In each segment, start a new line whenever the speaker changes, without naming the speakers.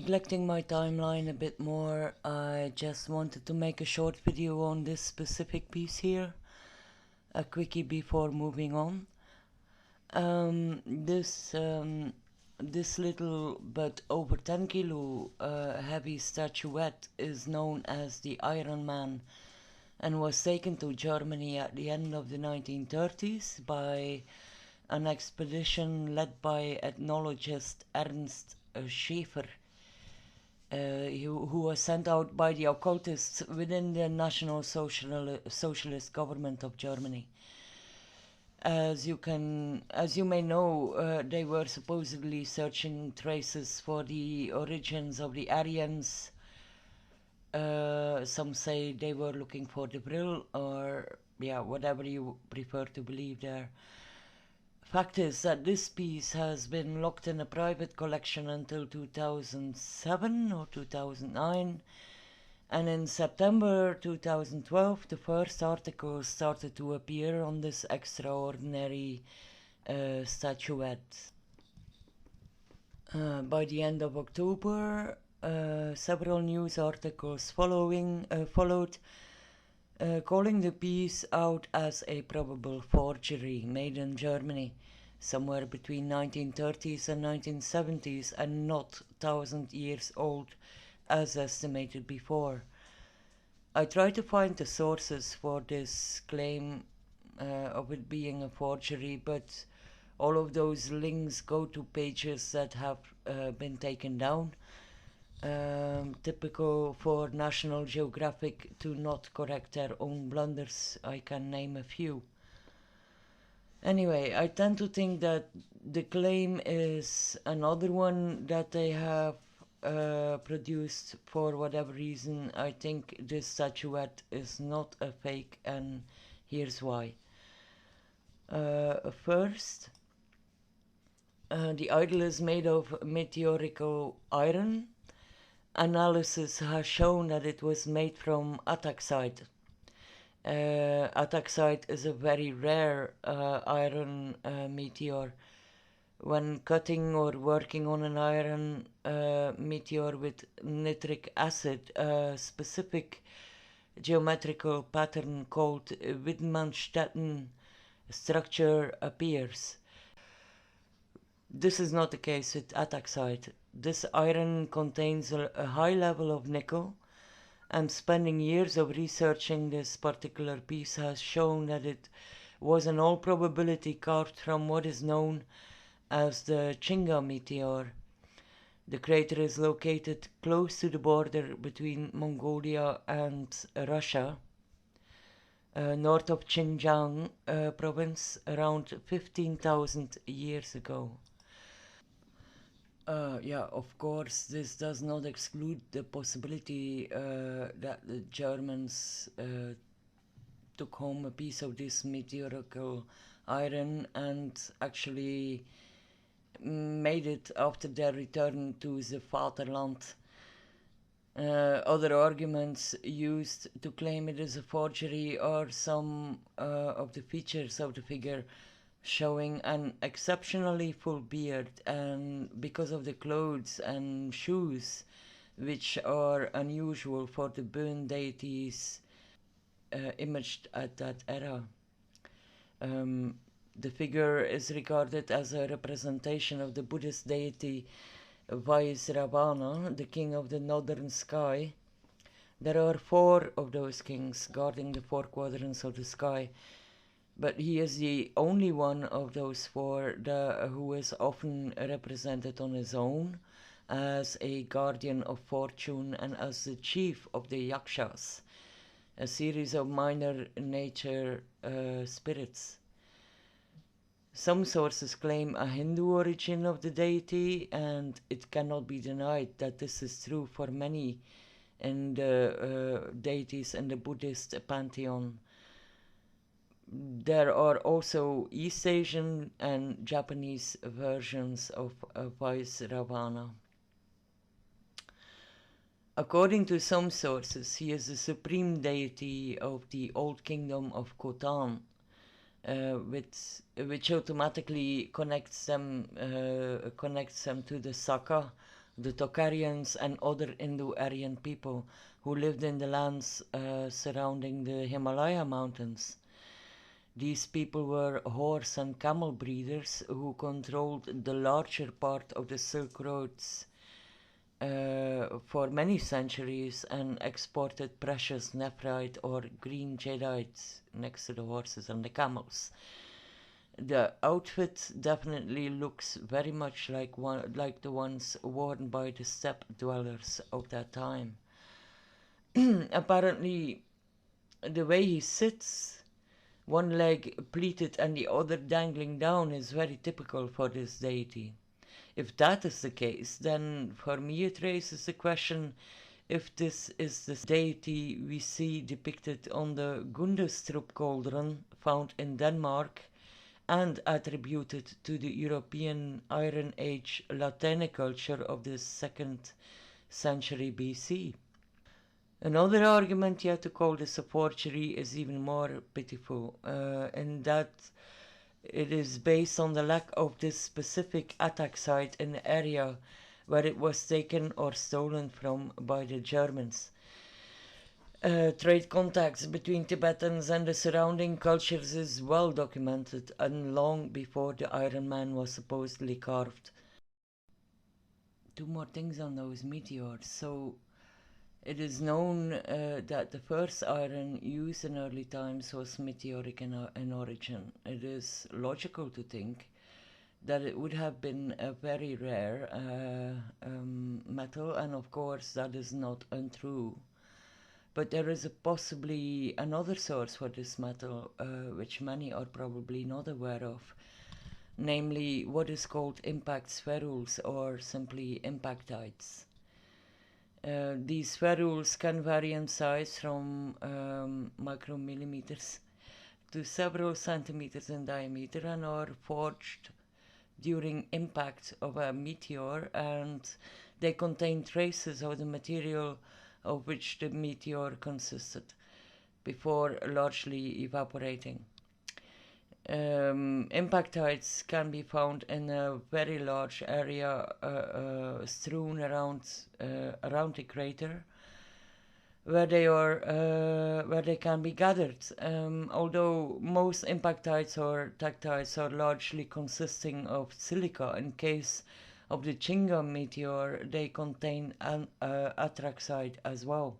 neglecting my timeline a bit more, I just wanted to make a short video on this specific piece here, a quickie before moving on. This little but over 10 kilo heavy statuette is known as the Iron Man and was taken to Germany at the end of the 1930s by an expedition led by ethnologist Ernst Schaefer, who was sent out by the occultists within the National Socialist government of Germany. As you may know, they were supposedly searching traces for the origins of the Aryans. Some say they were looking for the Brill, or whatever you prefer to believe there. Fact is that this piece has been locked in a private collection until 2007 or 2009, and in September 2012 the first articles started to appear on this extraordinary statuette. By the end of October, several news articles followed, calling the piece out as a probable forgery made in Germany somewhere between 1930s and 1970s and not 1,000 years old as estimated before. I tried to find the sources for this claim of it being a forgery, but all of those links go to pages that have been taken down. Typical for National Geographic to not correct their own blunders. I can name a few. Anyway, I tend to think that the claim is another one that they have produced for whatever reason. I think this statuette is not a fake, and here's why. First, the idol is made of meteorical iron. Analysis has shown that it was made from ataxite. Ataxite is a very rare iron meteor. When cutting or working on an iron meteor with nitric acid, a specific geometrical pattern called Widmanstätten structure appears. This is not the case with ataxite. This iron contains a high level of nickel, and spending years of researching this particular piece has shown that it was in all probability carved from what is known as the Chinga meteor. The crater is located close to the border between Mongolia and Russia, north of Xinjiang province, around 15,000 years ago. Of course, this does not exclude the possibility that the Germans took home a piece of this meteorical iron and actually made it after their return to the Vaterland. Other arguments used to claim it is a forgery are some of the features of the figure showing an exceptionally full beard, and because of the clothes and shoes which are unusual for the bone deities imaged at that era. The figure is regarded as a representation of the Buddhist deity Vaisravana, the king of the northern sky. There are 4 of those kings guarding the 4 quadrants of the sky, but he is the only one of those 4 who is often represented on his own as a guardian of fortune and as the chief of the yakshas, a series of minor nature spirits. Some sources claim a Hindu origin of the deity, and it cannot be denied that this is true for many in the deities in the Buddhist pantheon. There are also East Asian and Japanese versions of Vaisravana. According to some sources, he is the supreme deity of the old kingdom of Khotan, which automatically connects them to the Saka, the Tocharians and other Indo-Aryan people who lived in the lands surrounding the Himalaya mountains. These people were horse and camel breeders who controlled the larger part of the Silk Roads for many centuries and exported precious nephrite or green jadeite next to the horses and the camels. The outfit definitely looks very much like the ones worn by the steppe dwellers of that time. Apparently, the way he sits, one leg pleated and the other dangling down, is very typical for this deity. If that is the case, then for me it raises the question if this is the deity we see depicted on the Gundestrup cauldron found in Denmark and attributed to the European Iron Age Latinic culture of the 2nd century BC. Another argument yet to call this a forgery is even more pitiful, in that it is based on the lack of this specific attack site in the area where it was taken or stolen from by the Germans. Trade contacts between Tibetans and the surrounding cultures is well documented and long before the Iron Man was supposedly carved. Two more things on those meteors. So, it is known that the first iron used in early times was meteoric in origin. It is logical to think that it would have been a very rare metal, and of course that is not untrue. But there is possibly another source for this metal, which many are probably not aware of, namely what is called impact spherules or simply impactites. These spherules can vary in size from micromillimeters to several centimeters in diameter and are forged during impact of a meteor, and they contain traces of the material of which the meteor consisted before largely evaporating. Impactites can be found in a very large area strewn around the crater, where they can be gathered. Although most impactites or tactites are largely consisting of silica, in case of the Chinga meteor, they contain atrazite as well.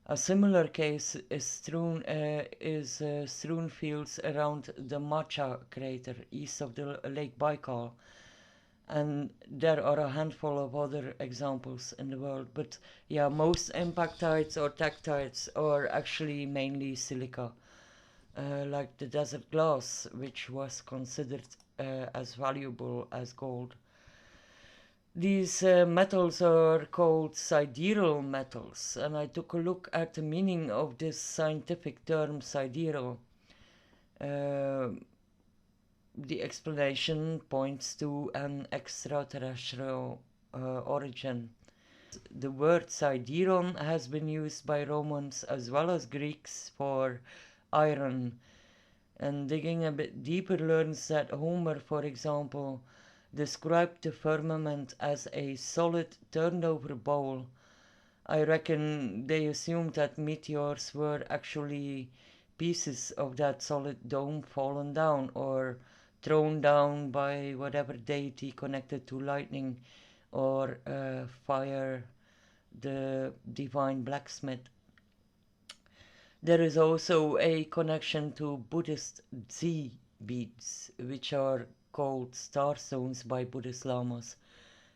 A similar case is strewn fields around the Macha crater east of the Lake Baikal, and there are a handful of other examples in the world. But yeah, most impactites or tactites are actually mainly silica, like the desert glass, which was considered as valuable as gold. These metals are called sidereal metals, and I took a look at the meaning of this scientific term sidereal. The explanation points to an extraterrestrial origin. The word sidereon has been used by Romans as well as Greeks for iron, and digging a bit deeper learns that Homer, for example, described the firmament as a solid turned over bowl. I reckon they assumed that meteors were actually pieces of that solid dome fallen down or thrown down by whatever deity connected to lightning or fire, the divine blacksmith. There is also a connection to Buddhist Zi beads, which are called starstones by Buddhist lamas.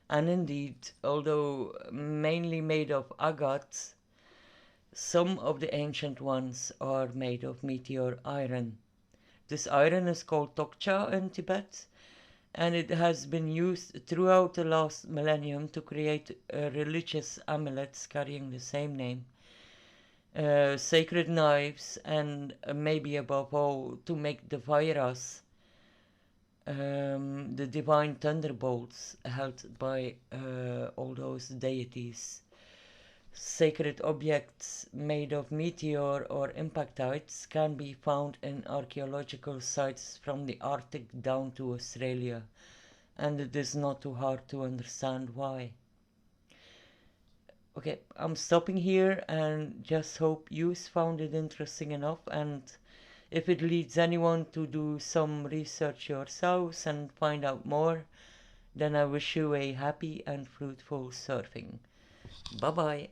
And indeed, although mainly made of agate, some of the ancient ones are made of meteor iron. This iron is called tokcha in Tibet, and it has been used throughout the last millennium to create religious amulets carrying the same name, sacred knives, and maybe above all to make the vairas, the divine thunderbolts held by all those deities. Sacred objects made of meteor or impactites can be found in archaeological sites from the Arctic down to Australia, and it is not too hard to understand why. Okay, I'm stopping here and just hope you found it interesting enough, and if it leads anyone to do some research yourselves and find out more, then I wish you a happy and fruitful surfing. Bye bye.